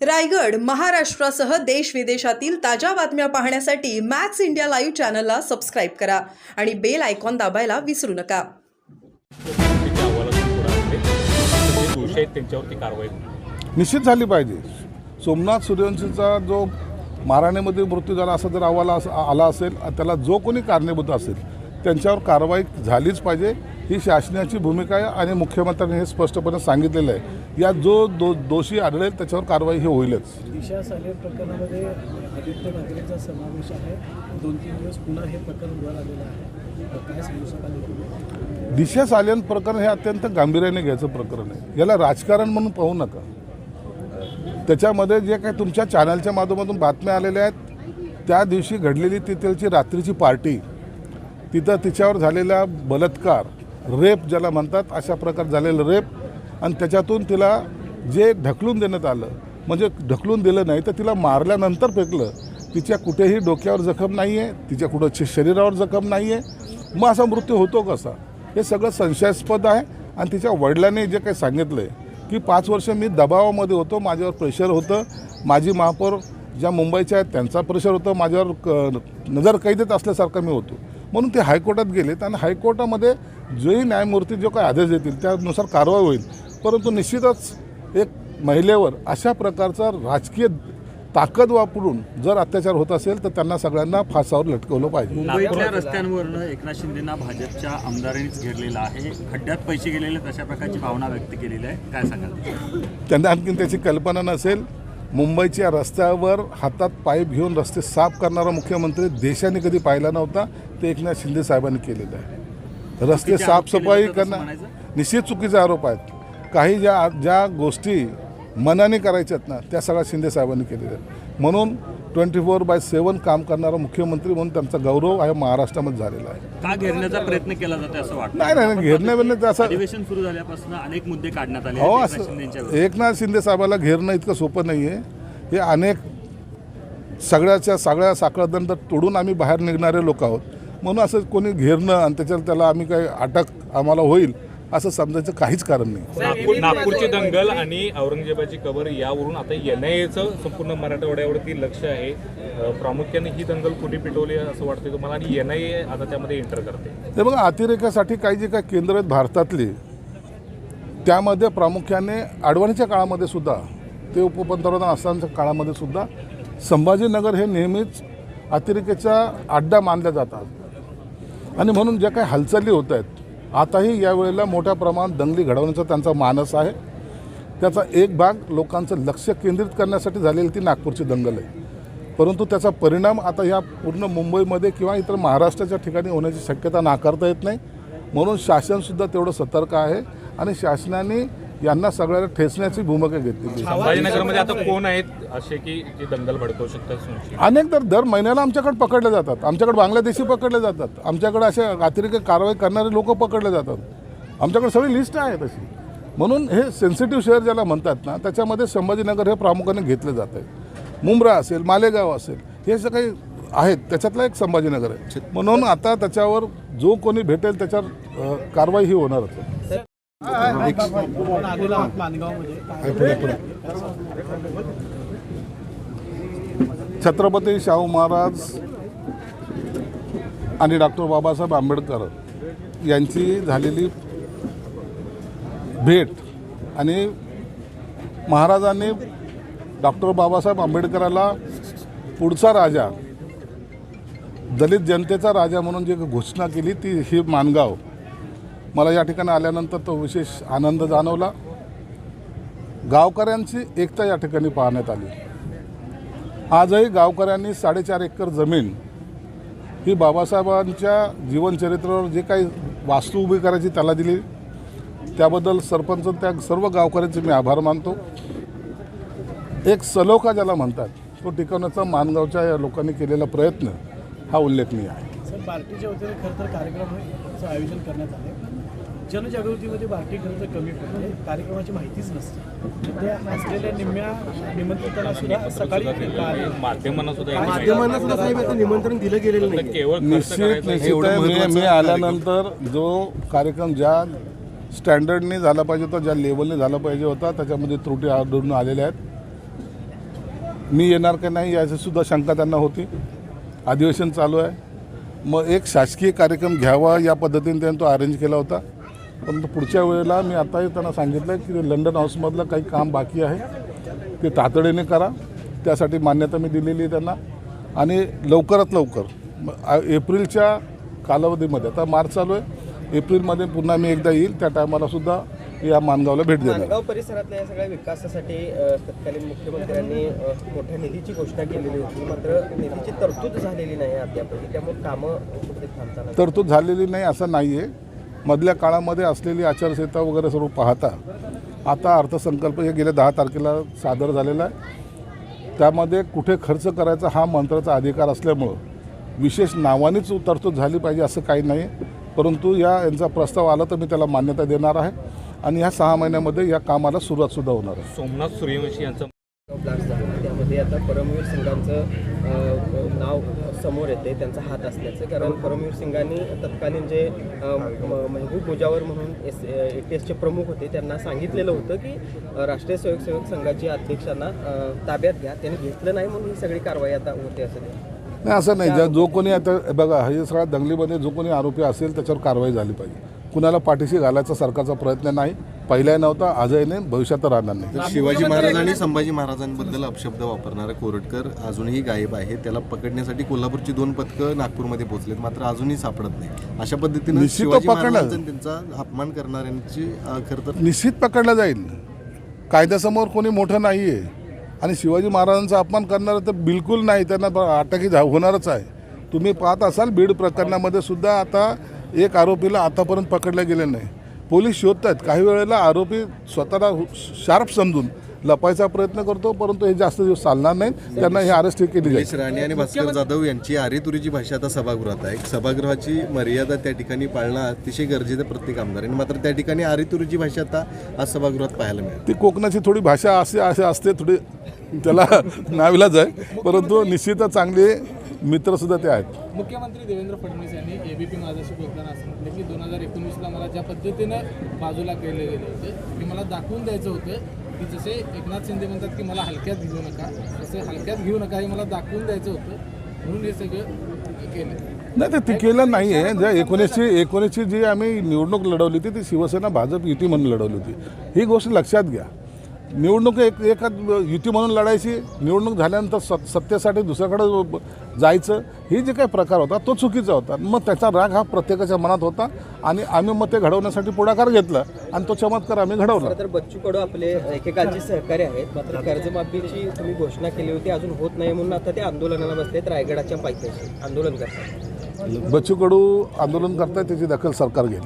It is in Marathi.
रायगड, महाराष्ट्रासह देश विदेशातील ताज्या बातम्या पाहण्यासाठी मॅक्स इंडिया लाईव्ह चॅनलला सबस्क्राईब करा आणि बेल आयकॉन दाबायला विसरू नका. त्यांच्यावरती कारवाई निश्चित झाली पाहिजे. सोमनाथ सूर्यवंशीचा जो मारहाणीमध्ये मृत्यू झाला असा जर अहवाल आला असेल, त्याला जो कोणी कारणीभूत असेल त्यांच्यावर कारवाई झालीच पाहिजे, ही शासनाची भूमिका आहे. आणि मुख्यमंत्र्यांनी हे स्पष्टपणे सांगितलेलं आहे, यात जो दोषी आढळेल त्याच्यावर कारवाई ही होईलच. दिशा सालेन प्रकरणामध्ये आदित्य ठाकरेंचा समावेश आहे. 2-3 दिवस पुन्हा हे प्रकरण वर आलेलं आहे. काय सांगू शकाल? दिशा सालेन प्रकरण हे अत्यंत गांभीर्याने घ्यायचं प्रकरण आहे. याला राजकारण म्हणून पाहू नका. त्याच्यामध्ये जे काही तुमच्या चॅनलच्या माध्यमातून बातम्या आलेल्या आहेत, त्या दिवशी घडलेली तिथलची रात्रीची पार्टी, तिथं तिच्यावर झालेला बलात्कार, रेप ज्याला म्हणतात, अशा प्रकार झालेलं रेप, आणि त्याच्यातून तिला जे ढकलून देण्यात आलं, म्हणजे ढकलून दिलं नाही तर तिला मारल्यानंतर फेकलं. तिच्या कुठेही डोक्यावर जखम नाही आहे, तिच्या कुठं शरीरावर जखम नाही आहे. मग असा मृत्यू होतो कसा? हे सगळं संशयास्पद आहे. आणि तिच्या वडिलांनी जे काही सांगितलं आहे की 5 वर्ष मी दबावामध्ये होतो, माझ्यावर प्रेशर होतं, माझी महापौर ज्या मुंबईच्या आहेत त्यांचा प्रेशर होतं, माझ्यावर नजर कैदेत असल्यासारखं मी होतो, म्हणून ते हायकोर्टात गेलेत. आणि हायकोर्टामध्ये जोही न्यायमूर्ती जो काही आदेश देतील त्यानुसार कारवाई होईल. परंतु निश्चितच एक महिलेवर अशा प्रकारचा राजकीय ताकद वापरून जर अत्याचार होत असेल तर त्यांना सगळ्यांना फासावर लटकवलं पाहिजे. मुंबईतल्या रस्त्यांवरनं एकनाथ शिंदेंना भाजपच्या आमदारांनीच घेरलेलं आहे, खड्ड्यात पैसे गेलेले, तशा प्रकारची भावना व्यक्त केलेली आहे. काय सांगाल? त्यांना आणखीन त्याची कल्पना नसेल. मुंबईच्या रस्त्यावर हातात पाईप घेऊन रस्ते साफ करणारा मुख्यमंत्री देशाने कधी पाहिला नव्हता. ते एकनाथ शिंदे साहेबांनी केलेलं आहे. रस्ते साफसफाई करणं निश्चित चुकीचे आरोप आहेत. काही ज्या गोष्टी मनाने करायच्या आहेत ना, त्या सगळ्या शिंदे साहेबांनी केलेल्या आहेत. म्हणून 24/7 काम करणारा मुख्यमंत्री म्हणून त्यांचा गौरव आहे महाराष्ट्रामध्ये झालेला आहे. का घेरण्याचा प्रयत्न केला जातो असं वाटतं? नाही, घेरणं असं अधिवेशन सुरू झाल्यापासून अनेक मुद्दे काढण्यात आले. हो, असं एकनाथ शिंदे साहेबाला घेरणं इतकं सोपं नाही आहे. हे अनेक सगळ्या साखळदंड तोडून आम्ही बाहेर निघणारे लोक आहोत. म्हणून असं कोणी घेरणं आणि त्याला आम्ही काही अटक आम्हाला होईल असं समजायचं काहीच कारण नाही. नागपूरची दंगल आणि औरंगजेबाची कबर यावरून आता NIAचं संपूर्ण मराठवाड्यावरती लक्ष आहे. प्रामुख्याने ही दंगल कुठे पेटवली असं वाटतं तुम्हाला? आणि NIA आता त्यामध्ये एंटर करते. ते बघा, अतिरेकासाठी काही जे काही केंद्र आहेत भारतातली, त्यामध्ये प्रामुख्याने अडवाणीच्या काळामध्ये सुद्धा, ते उपपंतप्रधान असतानाच्या काळामध्ये सुद्धा संभाजीनगर हे नेहमीच अतिरेकाचा अड्डा मानल्या जातात. आणि म्हणून ज्या काही हालचाली होत आहेत, आताही यावेळेला मोठ्या प्रमाणात दंगली घडवण्याचा त्यांचा मानस आहे. त्याचा एक भाग लोकांचं लक्ष केंद्रित करण्यासाठी झालेली ती नागपूरची दंगल आहे. परंतु त्याचा परिणाम आता या पूर्ण मुंबईमध्ये किंवा इतर महाराष्ट्राच्या ठिकाणी होण्याची शक्यता नाकारता येत नाही. म्हणून शासनसुद्धा तेवढं सतर्क आहे आणि शासनाने यांना सगळ्यांना ठेचण्याची भूमिका घेतली. संभाजीनगरमध्ये आता कोण आहेत असे की जे दंगल भडकवू शकतात? अनेक दर महिन्याला आमच्याकडे पकडले जातात. आमच्याकडे बांगलादेशी पकडले जातात. आमच्याकडे असे अतिरेकी कारवाई करणारे लोक पकडले जातात. आमच्याकडे सगळी लिस्ट आहे तशी. म्हणून हे सेन्सिटिव्ह शहर ज्याला म्हणतात ना, त्याच्यामध्ये संभाजीनगर हे प्रामुख्याने घेतले जात आहे. मुंब्रा असेल, मालेगाव असेल, हे जे काही आहेत त्याच्यातला एक संभाजीनगर आहे. म्हणून आता त्याच्यावर जो कोणी भेटेल त्याच्यावर कारवाई ही होणारच आहे. छत्रपती शाहू महाराज आणि डॉक्टर बाबासाहेब आंबेडकर यांची झालेली भेट, आणि महाराजांनी डॉक्टर बाबासाहेब आंबेडकराला पुढचा राजा, दलित जनतेचा राजा म्हणून जी घोषणा केली, ती ही माणगाव. मला या ठिकाणी आल्यानंतर तो विशेष आनंद जाणवला. गावकऱ्यांची एकता या ठिकाणी पाहण्यात आली. आजही गावकऱ्यांनी 4.5 एकर जमीन ही बाबासाहेबांच्या जीवनचरित्रावर जे काही वास्तू उभी करायची त्याला दिली. त्याबद्दल सरपंच, त्या सर्व गावकऱ्यांचे मी आभार मानतो. एक सलोखा ज्याला म्हणतात तो टिकवण्याचा माणगावच्या या लोकांनी केलेला प्रयत्न हा उल्लेखनीय आहे. सर, पार्टीच्या वतीने खरं तर कार्यक्रमाचं आयोजन करण्यात आले. जनजागृतीमध्ये पार्टी खरं तर कमी पडते, कार्यक्रमाची माहितीच नसते. त्या असलेल्या निम्म्या निमंत्रणाला सुद्धा सकाळी माध्यमांना सुद्धा निमंत्रण दिलं गेलेलं नाही. निश्चित मी आल्यानंतर जो कार्यक्रम ज्या स्टँडर्डने झाला पाहिजे होता, ज्या लेवलने झाला पाहिजे होता, त्याच्यामध्ये त्रुटी आढळून आलेल्या आहेत. मी येणार का नाही याची सुद्धा शंका त्यांना होती. अधिवेशन चालू आहे, मग एक शासकीय कार्यक्रम घ्यावा या पद्धतीने त्यांनी तो अरेंज केला होता. परंतु पुढच्या वेळेला मी आताही त्यांना सांगितलं की लंडन हाऊसमधलं काही काम बाकी आहे ते तातडीने करा, त्यासाठी मान्यता मी दिलेली आहे त्यांना. आणि लवकरात लवकर एप्रिलच्या कालावधीमध्ये, आता मार्च चालू आहे, एप्रिलमध्ये पुन्हा मी एकदा येईल, त्या टायमाला सुद्धा या माणगावला भेट देणार. माणगाव परिसरातल्या या सगळ्या विकासासाठी तत्कालीन मुख्यमंत्र्यांनी मोठ्या निधीची घोषणा केलेली होती, मात्र निधीची तरतूद झालेली नाही अद्यापही, त्यामुळे कामं कुठे थांबताना. तरतूद झालेली नाही असं नाही आहे. मधल्या काळामध्ये असलेली आचारसंहिता वगैरे सर्व पाहता आता अर्थसंकल्प हे गेल्या 10 तारखेला सादर झालेला आहे. त्यामध्ये कुठे खर्च करायचा हा मंत्र्याचा अधिकार असल्यामुळं विशेष नावानेच तरतूद झाली पाहिजे असं काही नाही. परंतु यांचा प्रस्ताव आला तर मी त्याला मान्यता देणार आहे आणि ह्या 6 महिन्यामध्ये या कामाला सुरुवातसुद्धा होणार आहे. सोमनाथ सूर्यवंशी यांचं ब्लास्ट झाला, त्यामध्ये आता परमवीर सिंगांचं नाव समोर येते, त्यांचा हात असल्याचं. कारण परमवीर सिंगांनी तत्कालीन जे महबूब मुजावर म्हणून ATSचे प्रमुख होते त्यांना सांगितलेलं होतं की राष्ट्रीय स्वयंसेवक संघाची अध्यक्षांना ताब्यात घ्या, त्यांनी घेतलं नाही म्हणून ही सगळी कारवाई आता होते असं नाही. असं नाही, जो कोणी आता बघा हे सगळ्या दंगलीमध्ये जो कोणी आरोपी असेल त्याच्यावर कारवाई झाली पाहिजे. कुणाला पाठीशी घालायचा सरकारचा प्रयत्न नाही, पहिलाही नव्हता, आजही नाही, भविष्यात राहणार नाही. शिवाजी महाराज आणि संभाजी महाराजांबद्दल अपशब्द वापरणारा कोरटकर अजूनही गायब आहे. त्याला पकडण्यासाठी कोल्हापूरची 2 पथकं नागपूरमध्ये पोहोचलेत, मात्र अजूनही सापडत नाही. अशा पद्धतीने निश्चित शिवाजी पकडलं. महाराजांचा त्यांचा अपमान करणाऱ्यांची खरं तर निश्चित पकडला जाईल. कायद्यासमोर कोणी मोठं नाही आहे आणि शिवाजी महाराजांचा अपमान करणारं तर बिलकुल नाही, त्यांना अटकही होणारच आहे. तुम्ही पाहत असाल बीड प्रकरणामध्ये सुद्धा आता एक आरोपीला आतापर्यंत पकडलं गेलं नाही. पोलीस शोधत आहेत. काही वेळेला आरोपी स्वतःला शार्प समजून लपायचा प्रयत्न करतो, परंतु हे जास्त दिवस चालणार नाही, त्यांना हे अरेस्ट केली जाईल. निलेश राणे आणि भास्कर जाधव यांची आरेतुरीची भाषा आता सभागृहात आहे. सभागृहाची मर्यादा त्या ठिकाणी पाळणं अतिशय गरजेचं प्रत्येक आमदारांनी, मात्र त्या ठिकाणी आरेतुरीची भाषा आता आज सभागृहात पाहायला मिळते. ती कोकणाची थोडी भाषा असे असते, थोडी त्याला नाविलाज आहे, परंतु निश्चितच चांगले मित्रसुद्धा ते आहेत. मुख्यमंत्री देवेंद्र फडणवीस यांनी ABP माझ्याशी बोलताना असं म्हटलं की 2019ला मला ज्या पद्धतीनं बाजूला केले गेले होते ते मला दाखवून द्यायचं होतं की जसे एकनाथ शिंदे म्हणतात की मला हलक्यात घेऊ नका, तसे हलक्यात घेऊ नका हे मला दाखवून द्यायचं होतं, म्हणून हे सगळं केलं. नाही, ते केलं नाही आहे. ज्या 19ची जी आम्ही निवडणूक लढवली होती ती शिवसेना भाजप युती म्हणून लढवली होती. ही गोष्ट लक्षात घ्या. निवडणूक एका युती म्हणून लढायची, निवडणूक झाल्यानंतर सत्तेसाठी दुसऱ्याकडे जायचं, ही जे काही प्रकार होता तो चुकीचा होता. मग त्याचा राग हा प्रत्येकाच्या मनात होता आणि आम्ही मग ते घडवण्यासाठी पुढाकार घेतला आणि तो चमत्कार आम्ही घडवला. तर बच्चू कडू आपले एकेकांचे सहकारी आहेत, मात्र कर्जमाफीची तुम्ही घोषणा केली होती, अजून होत नाही म्हणून आता ते आंदोलनाला बसलेत, रायगडाच्या पायथ्याशी आंदोलन करतात. बच्चू कडू आंदोलन करतायत, त्याची दखल सरकार घेईल.